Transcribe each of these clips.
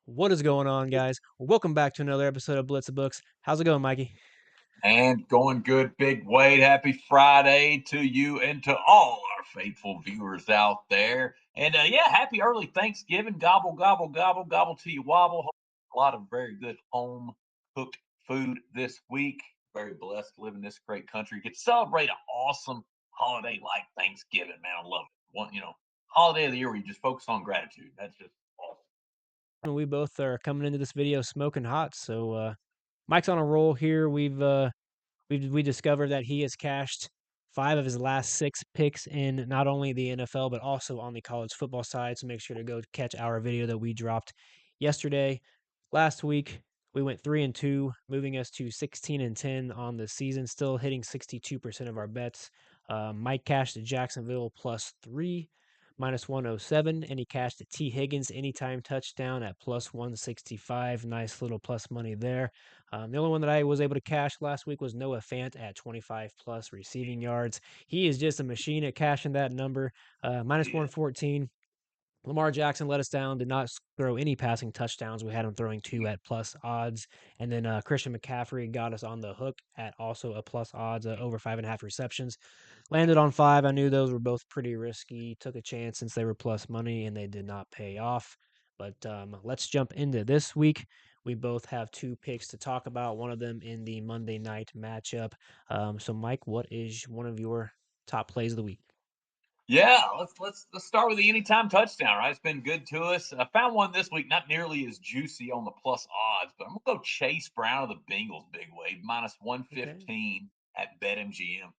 What is going on, guys? Welcome back to another episode of Blitz of Books. How's it going, Mikey? And going good, Big Wade. Happy Friday to you and to all our faithful viewers out there. And yeah, happy early Thanksgiving. Gobble, gobble, gobble, gobble to you wobble. A lot of very good home cooked food this week. Very blessed to live in this great country. Get to celebrate an awesome holiday like Thanksgiving, man. I love it. Holiday of the year where you just focus on gratitude. That's just awesome. We both are coming into this video smoking hot, so Mike's on a roll here. We discovered that he has cashed 5 of his last 6 picks in not only the NFL but also on the college football side. So make sure to go catch our video that we dropped yesterday. Last week we went 3-2, moving us to 16-10 on the season, still hitting 62% of our bets. Mike cashed at Jacksonville +3, -107, and he cashed at T. Higgins anytime touchdown at +165. Nice little plus money there. The only one that I was able to cash last week was Noah Fant at 25 plus receiving yards. He is just a machine at cashing that number. Yeah. -114. Lamar Jackson let us down, did not throw any passing touchdowns. We had him throwing 2 at plus odds. And then Christian McCaffrey got us on the hook at also a plus odds, over 5.5 receptions. Landed on 5. I knew those were both pretty risky. Took a chance since they were plus money and they did not pay off. But let's jump into this week. We both have 2 picks to talk about, one of them in the Monday night matchup. So, Mike, what is one of your top plays of the week? Yeah, let's start with the anytime touchdown. Right, it's been good to us. I found one this week, not nearly as juicy on the plus odds, but I'm gonna go Chase Brown of the Bengals, Big Wade, minus one Okay. fifteen at BetMGM.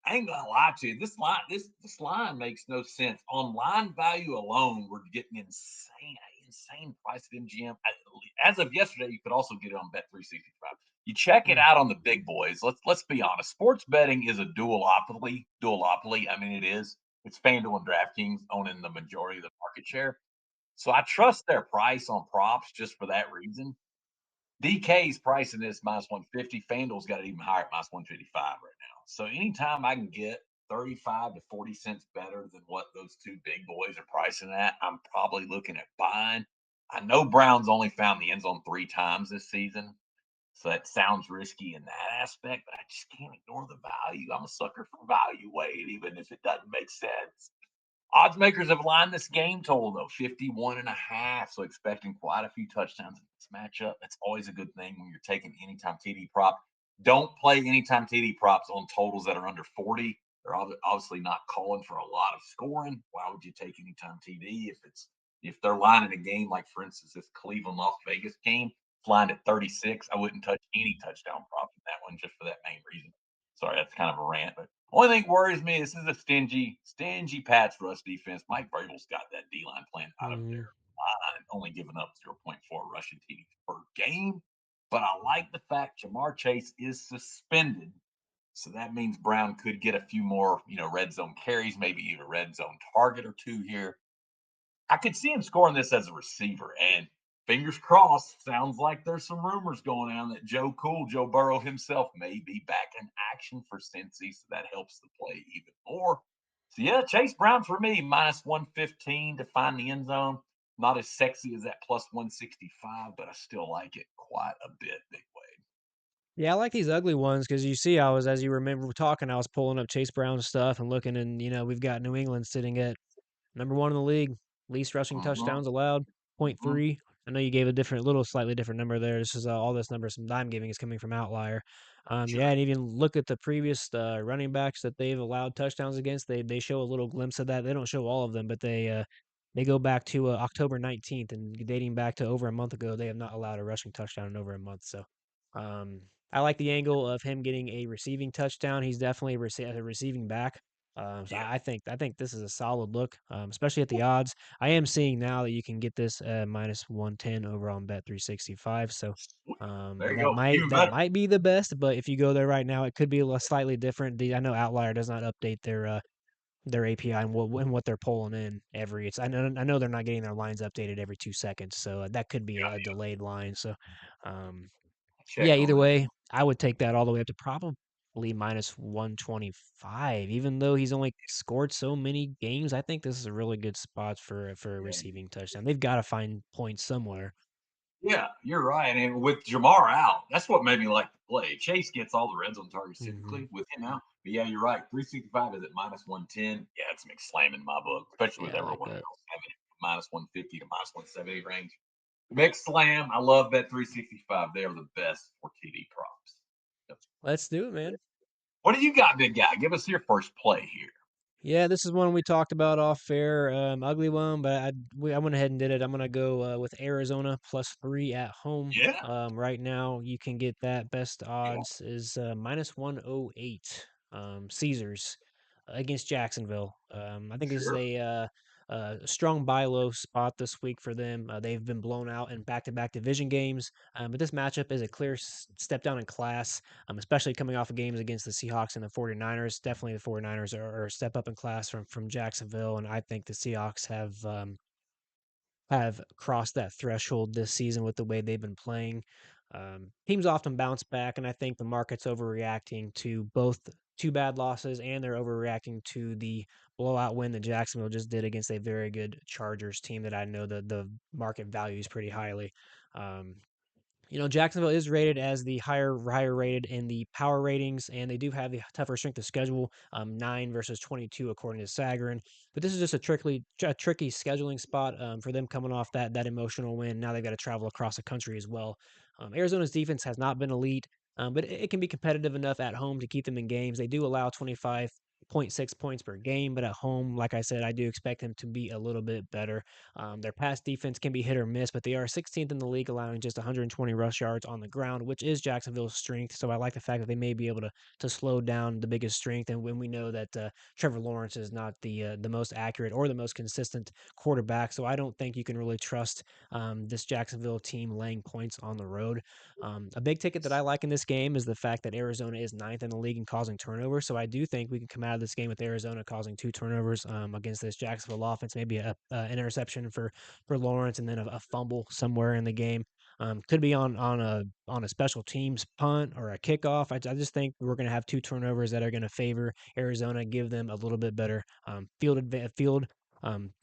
I ain't gonna lie to you. This line makes no sense. On line value alone, we're getting insane price at MGM. As of yesterday, you could also get it on Bet365. You check it Mm. out on the big boys. Let's be honest. Sports betting is a duopoly. Duopoly. I mean, it is. It's FanDuel and DraftKings owning the majority of the market share. So I trust their price on props just for that reason. DK's pricing this minus 150. FanDuel's got it even higher at minus 155 right now. So anytime I can get 35 to 40 cents better than what those two big boys are pricing at, I'm probably looking at buying. I know Brown's only found the end zone 3 times this season. So that sounds risky in that aspect, but I just can't ignore the value. I'm a sucker for value, Wade, even if it doesn't make sense. Odds makers have lined this game total though, 51.5. So expecting quite a few touchdowns in this matchup. That's always a good thing when you're taking anytime TD prop. Don't play anytime TD props on totals that are under 40. They're obviously not calling for a lot of scoring. Why would you take anytime TD if they're lining a game like, for instance, this Cleveland Las Vegas game, lined at 36? I wouldn't touch any touchdown prop in that one just for that main reason. Sorry, that's kind of a rant, but only thing worries me, this is a stingy Pats rush defense. Mike Vrabel's got that D line playing out of their Mhm. line, only giving up 0.4 rushing TDs per game. But I like the fact Jamar Chase is suspended. So that means Brown could get a few more, red zone carries, maybe even a red zone target or two here. I could see him scoring this as a receiver. And fingers crossed, sounds like there's some rumors going on that Joe Burrow himself, may be back in action for Cincy. So that helps the play even more. So yeah, Chase Brown for me, minus 115 to find the end zone. Not as sexy as that plus 165, but I still like it quite a bit, Big Wade. Yeah, I like these ugly ones because you see, I was, as you remember talking, I was pulling up Chase Brown stuff and looking, and we've got New England sitting at number 1 in the league, least rushing Mm-hmm, touchdowns allowed, point mm-hmm. 3. I know you gave a little slightly different number there. This is all this numbers I'm giving is coming from Outlier. Yeah, Sure. and even look at the previous running backs that they've allowed touchdowns against. They show a little glimpse of that. They don't show all of them, but they go back to October 19th and dating back to over a month ago. They have not allowed a rushing touchdown in over a month. So, um, I like the angle of him getting a receiving touchdown. He's definitely a receiving back. So Yeah. I think this is a solid look, especially at the odds. I am seeing now that you can get this minus 110 over on Bet365. So Sweet. There you that go. might Even that better. might be the best. But if you go there right now, it could be slightly different. I know Outlier does not update their API and what they're pulling in every. I know they're not getting their lines updated every 2 seconds. So that could be Yeah, a yeah. delayed line. So um, yeah, Check on either that. way, I would take that all the way up to probably minus 125. Even though he's only scored so many games, I think this is a really good spot for a Yeah. receiving touchdown. They've got to find points somewhere. Yeah, you're right. And with Jamar out, that's what made me like to play. Chase gets all the red zone targets Hmm. typically with him out. But yeah, you're right. 365 is at minus 110. Yeah, it's a big slam in my book, especially with Yeah, I like everyone that. else having minus 150 to minus 170 range. Big slam. I love bet 365. They are the best for TD props. Yep. Let's do it, man. What do you got, big guy? Give us your first play here. Yeah, this is one we talked about off air. Ugly one, but I went ahead and did it. I'm gonna go with Arizona +3 at home. Yeah. Right now, you can get that best Yeah. odds is -108. Caesars against Jacksonville. I think this is Sure. a strong buy low spot this week for them. They've been blown out in back-to-back division games, but this matchup is a clear step down in class, especially coming off of games against the Seahawks and the 49ers. Definitely the 49ers are a step up in class from Jacksonville, and I think the Seahawks have crossed that threshold this season with the way they've been playing. Teams often bounce back, and I think the market's overreacting to both two bad losses, and they're overreacting to the blowout win that Jacksonville just did against a very good Chargers team that I know the market values pretty highly. Um, Jacksonville is rated as the higher rated in the power ratings, and they do have the tougher strength of schedule, 9 versus 22 according to Sagarin. But this is just a tricky scheduling spot for them coming off that emotional win. Now they've got to travel across the country as well. Arizona's defense has not been elite, but it can be competitive enough at home to keep them in games. They do allow 25.6 points per game, but at home, like I said, I do expect them to be a little bit better. Their pass defense can be hit or miss, but they are 16th in the league, allowing just 120 rush yards on the ground, which is Jacksonville's strength. So I like the fact that they may be able to slow down the biggest strength. And when we know that Trevor Lawrence is not the most accurate or the most consistent quarterback, so I don't think you can really trust this Jacksonville team laying points on the road. A big ticket that I like in this game is the fact that Arizona is ninth in the league in causing turnovers. So I do think we can come out of this game with Arizona causing two turnovers against this Jacksonville offense, maybe a interception for Lawrence, and then a fumble somewhere in the game. Could be on a special teams punt or a kickoff. I just think we're going to have two turnovers that are going to favor Arizona, give them a little bit better field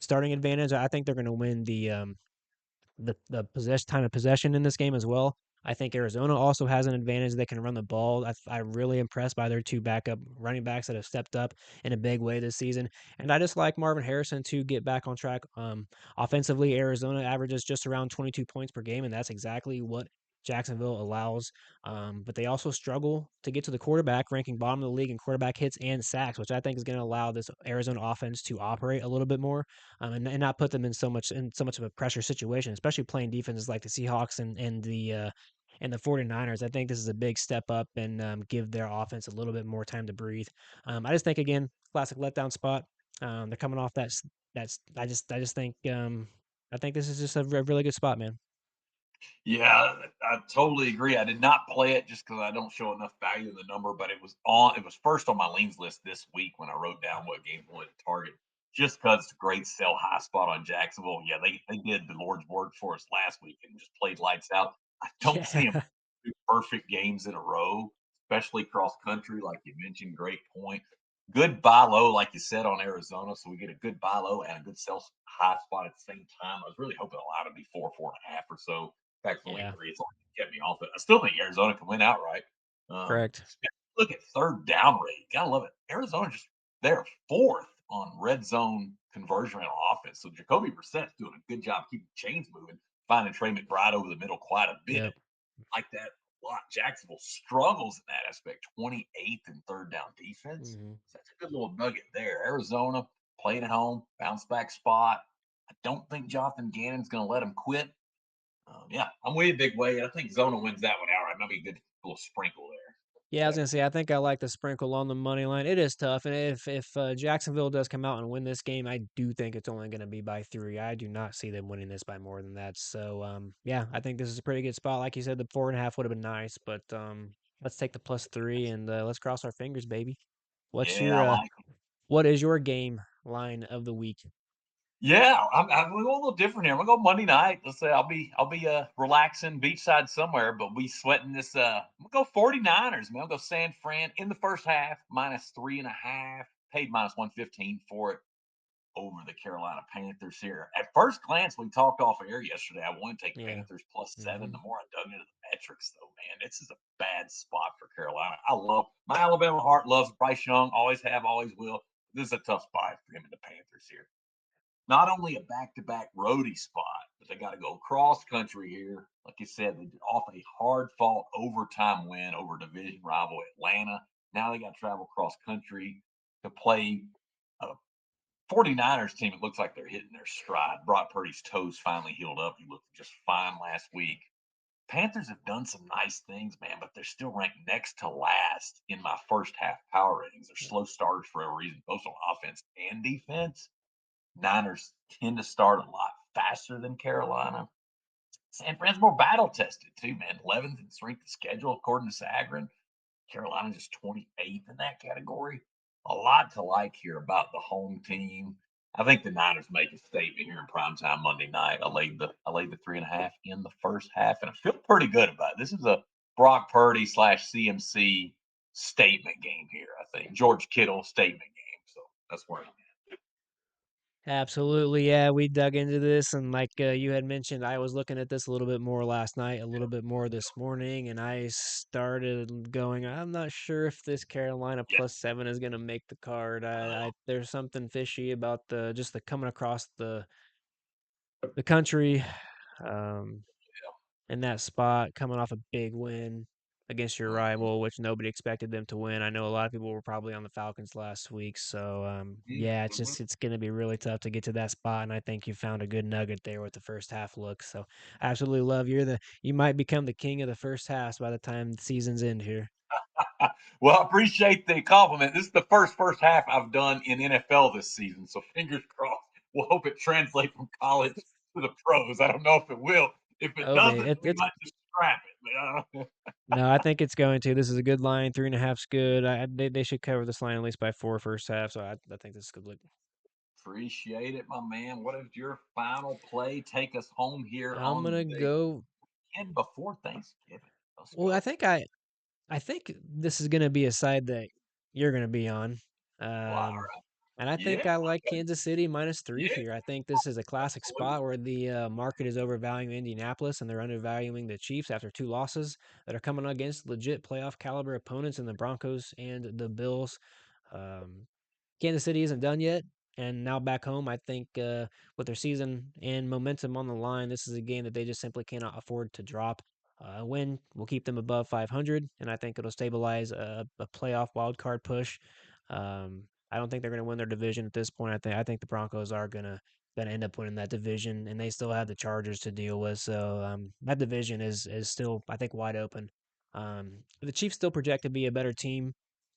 starting advantage. I think they're going to win the possession time of possession in this game as well. I think Arizona also has an advantage. They can run the ball. I'm really impressed by their two backup running backs that have stepped up in a big way this season. And I just like Marvin Harrison to get back on track. Offensively, Arizona averages just around 22 points per game, and that's exactly what Jacksonville allows. But they also struggle to get to the quarterback, ranking bottom of the league in quarterback hits and sacks, which I think is going to allow this Arizona offense to operate a little bit more, and not put them in so much of a pressure situation, especially playing defenses like the Seahawks and the 49ers. I think this is a big step up and give their offense a little bit more time to breathe. I just think again, classic letdown spot. They're coming off that's I just think I think this is just a really good spot, man. Yeah, I totally agree. I did not play it just because I don't show enough value in the number, but it was on. It was first on my leans list this week when I wrote down what games I wanted to target. Just because it's a great sell high spot on Jacksonville. Yeah, they did the Lord's work for us last week and just played lights out. I don't see them Yeah, do perfect games in a row, especially cross country, like you mentioned. Great point. Good buy low, like you said, on Arizona. So we get a good buy low and a good sell high spot at the same time. I was really hoping it allowed to be 4.5 or so. In fact, it's only yeah, 3. It's only kept me off it. I still think Arizona can win outright. correct. Look at third down rate. Gotta love it. Arizona just they're fourth on red zone conversion rate on offense. So Jacoby Brissett's doing a good job keeping chains moving, finding Trey McBride over the middle quite a bit. Yep. Like that a lot. Jacksonville struggles in that aspect. 28th in third down defense. Hmm. So that's a good little nugget there. Arizona playing at home, bounce back spot. I don't think Jonathan Gannon's going to let him quit. Yeah, I'm way a big way. I think Zona wins that one outright. Might be a good little sprinkle Yeah, I was there. gonna say I think I like the sprinkle on the money line. It is tough, and if Jacksonville does come out and win this game, I do think it's only going to be by 3. I do not see them winning this by more than that. So yeah, I think this is a pretty good spot. Like you said, the 4.5 would have been nice, but let's take the +3 and let's cross our fingers, baby. What's Yeah, your I like. what is your game line of the week? Yeah, I'm going a little different here. I'm gonna go Monday night. Let's say I'll be relaxing beachside somewhere, but we sweating this. I'm gonna go 49ers, man. I'll go San Fran in the first half, -3.5. Paid -115 for it. over the Carolina Panthers here. At first glance, we talked off air yesterday. I want to take Yeah. Panthers +7. Mhm. The more I dug into the metrics, though, man, this is a bad spot for Carolina. I love my Alabama heart loves Bryce Young, always have, always will. This is a tough spot for him and the Panthers here. Not only a back-to-back roadie spot, but they got to go cross country here. Like you said, they off a hard-fought overtime win over division rival Atlanta. Now they got to travel cross country to play a 49ers team. It looks like they're hitting their stride. Brock Purdy's toes finally healed up. He looked just fine last week. Panthers have done some nice things, man, but they're still ranked next to last in my first half power ratings. They're Yeah. slow starters for a reason, both on offense and defense. Niners tend to start a lot faster than Carolina. San Fran's more battle tested too, man. 11th in strength of schedule, according to Sagarin. Carolina's just 28th in that category. A lot to like here about the home team. I think the Niners make a statement here in primetime Monday night. I laid the 3.5 in the first half, and I feel pretty good about it. This is a Brock Purdy slash CMC statement game here. I think George Kittle statement game. So that's where I'm at. Absolutely, yeah, we dug into this, and like, you had mentioned, I was looking at this a little bit more last night, a little bit more this morning, and I started going, "I'm not sure if this Carolina Yeah. +7 is gonna make the card." I Uh, there's something fishy about just the coming across the country, um in that spot, coming off a big win against your mhm, rival, which nobody expected them to win. I know a lot of people were probably on the Falcons last week, so yeah, mhm. it's going to be really tough to get to that spot, and I think you found a good nugget there with the first half look. So, absolutely love you might become the king of the first half by the time the season's end here. Well, I appreciate the compliment. This is the first half I've done in NFL this season, so fingers crossed. We'll hope it translates from college to the pros. I don't know if it will. If it Oh, man, doesn't, we it's might just scrap it. no, I think it's going to. This is a good line. 3.5's good. They should cover this line at least by four first half. So I think this is a good look. Appreciate it, my man. What is your final play? Take us home here I'm on gonna the go. weekend before Thanksgiving. Let's Well, go. I think this is gonna be a side that you're gonna be on. Well, all Um, right. and I Yeah. think I like Okay. Kansas City -3 Yeah. here. I think this is a classic Absolutely. spot where the market is overvaluing Indianapolis and they're undervaluing the Chiefs after two losses that are coming against legit playoff caliber opponents in the Broncos and the Bills. Um, Kansas City isn't done yet, and now back home, I think with their season and momentum on the line, this is a game that they just simply cannot afford to drop. A win will keep them above 500, and I think it'll stabilize a playoff wild card push. I don't think they're going to win their division at this point. I think the Broncos are gonna end up winning that division, and they still have the Chargers to deal with. So that division is still, I think, wide open. The Chiefs still project to be a better team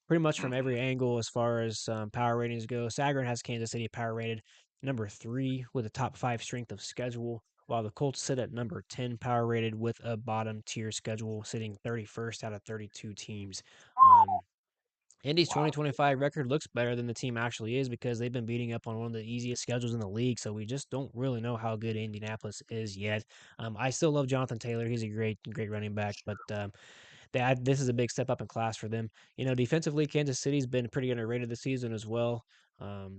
pretty much from Mhm. every angle as far as power ratings go. Sagarin has Kansas City power rated number 3 with a top 5 strength of schedule, while the Colts sit at number 10 power rated with a bottom tier schedule, sitting 31st out of 32 teams. Um, Indy's Wow. 2025 record looks better than the team actually is because they've been beating up on one of the easiest schedules in the league. So we just don't really know how good Indianapolis is yet. I still love Jonathan Taylor. He's a great running back, but this is a big step up in class for them. Defensively, Kansas City's been pretty underrated this season as well.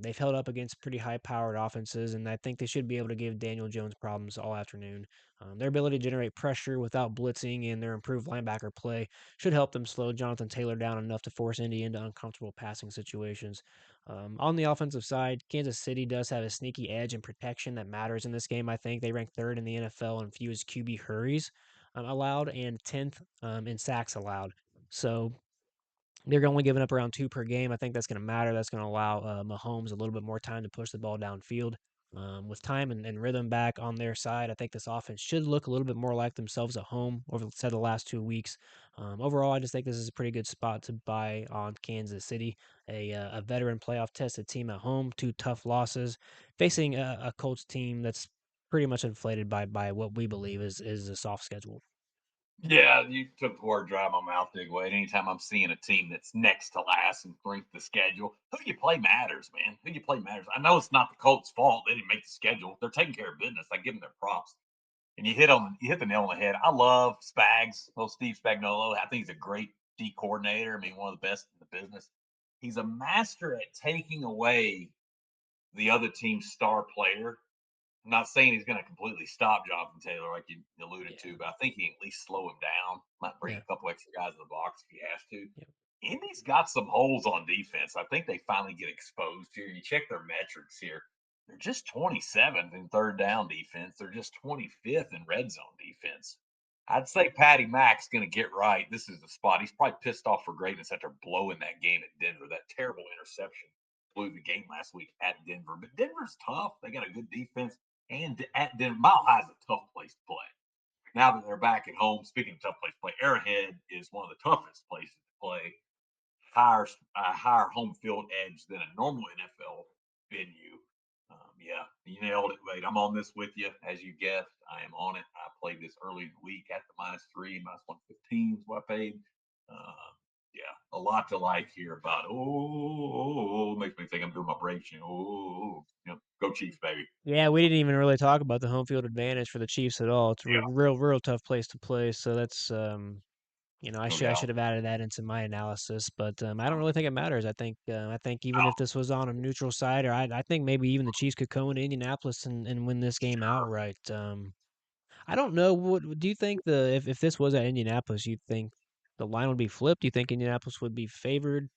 They've held up against pretty high-powered offenses, and I think they should be able to give Daniel Jones problems all afternoon. Their ability to generate pressure without blitzing and their improved linebacker play should help them slow Jonathan Taylor down enough to force Indy into uncomfortable passing situations. On the offensive side, Kansas City does have a sneaky edge and protection that matters in this game. I think they rank third in the NFL in fewest QB hurries allowed and 10th in sacks allowed. So they're only giving up around 2 per game. I think that's going to matter. That's going to allow Mahomes a little bit more time to push the ball downfield. With time and rhythm back on their side, I think this offense should look a little bit more like themselves at home over the last 2 weeks. Overall, I just think this is a pretty good spot to buy on Kansas City, a veteran playoff tested team at home, 2 tough losses, facing a Colts team that's pretty much inflated by what we believe is a soft schedule. Yeah, you took the word dry out of my mouth, big way. Anytime I'm seeing a team that's next to last and strength the schedule, who you play matters, man. Who you play matters. I know it's not the Colts' fault; they didn't make the schedule. They're taking care of business. I give them their props. And you hit the nail on the head. I love Spags, little Steve Spagnuolo. I think he's a great D coordinator. I mean, one of the best in the business. He's a master at taking away the other team's star player. I'm not saying he's going to completely stop Jonathan Taylor like you alluded Yeah, to, but I think he can at least slow him down. Might bring yeah, a couple extra guys in the box if he has to. yeah. Indy's got some holes on defense. I think they finally get exposed here. You check their metrics here. They're just 27th in third down defense. They're just 25th in red zone defense. I'd say Patty Mack's going to get right. This is the spot. He's probably pissed off for greatness after blowing that game at Denver. That terrible interception blew the game last week at Denver. But Denver's tough. They got a good defense. And at Denver, Mile High is a tough place to play. Now that they're back at home, speaking of tough place to play, Arrowhead is one of the toughest places to play, higher home field edge than a normal NFL venue. Yeah, you nailed it, Wade. I'm on this with you, as you guessed. I am on it. I played this early in the week at the -3, -115 is what I paid. Um, yeah, a lot to like here about. Oh, makes me think I'm doing my Braves. Go Chiefs, baby. Yeah, we didn't even really talk about the home field advantage for the Chiefs at all. It's a Yeah, real tough place to play. So that's I no should doubt. have added that into my analysis, but I don't Um, really think it matters. I think even if oh, this was on a neutral side, or I think maybe even the Chiefs could go into Indianapolis and win this game sure. outright. I don't know. What do you think if this was at Indianapolis, you think the line would be flipped? Do you think Indianapolis would be favored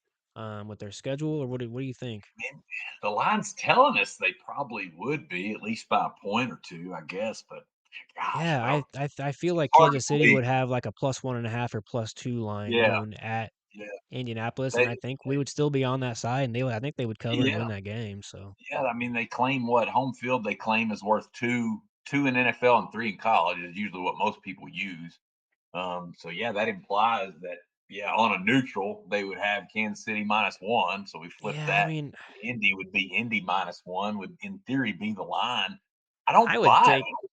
with their schedule, or what do you think? Man, the line's telling us they probably would be, at least by a point or two, I guess. But gosh, Yeah, I don't. I feel It's like hard to Kansas City believe. would have like a +1.5 or +2 line Yeah, going at yeah, Indianapolis, and they, I think we would still be on that side, and I think they would cover and yeah, win that game. So. yeah. I mean, they claim what home field they claim is worth two in NFL and three in college is usually what most people use. So yeah, that implies that yeah, on a neutral they would have Kansas City -1. So we flip Yeah, I that. mean, Indy would be Indy -1 would in theory be the line. I don't I would buy take it.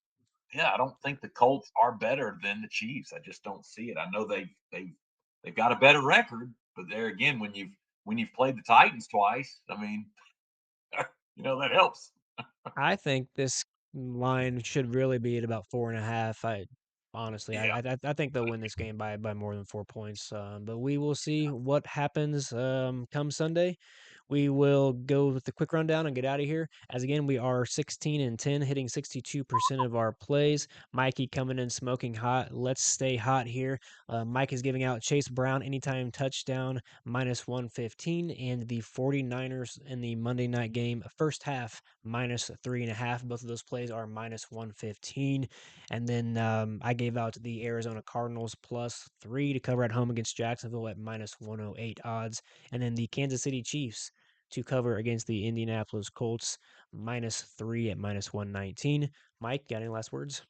Yeah, I don't think the Colts are better than the Chiefs. I just don't see it. I know they've got a better record, but there again, when you've played the Titans twice, I mean, that helps. I think this line should really be at about 4.5. I honestly, Yeah. I think they'll win this game by more than 4 points. But we will see what happens come Sunday. We will go with the quick rundown and get out of here. As again, we are 16-10, hitting 62% of our plays. Mikey coming in smoking hot. Let's stay hot here. Mike is giving out Chase Brown anytime touchdown -115, and the 49ers in the Monday night game first half -3.5. Both of those plays are -115. And then I gave out the Arizona Cardinals +3 to cover at home against Jacksonville at -108 odds. And then the Kansas City Chiefs to cover against the Indianapolis Colts -3 at -119. Mike, got any last words?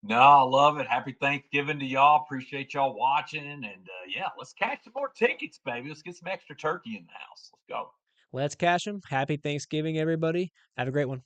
No, I love it. Happy Thanksgiving to y'all. Appreciate y'all watching. And yeah, let's catch some more tickets, baby. Let's get some extra turkey in the house. Let's go. Let's cash them. Happy Thanksgiving, everybody. Have a great one.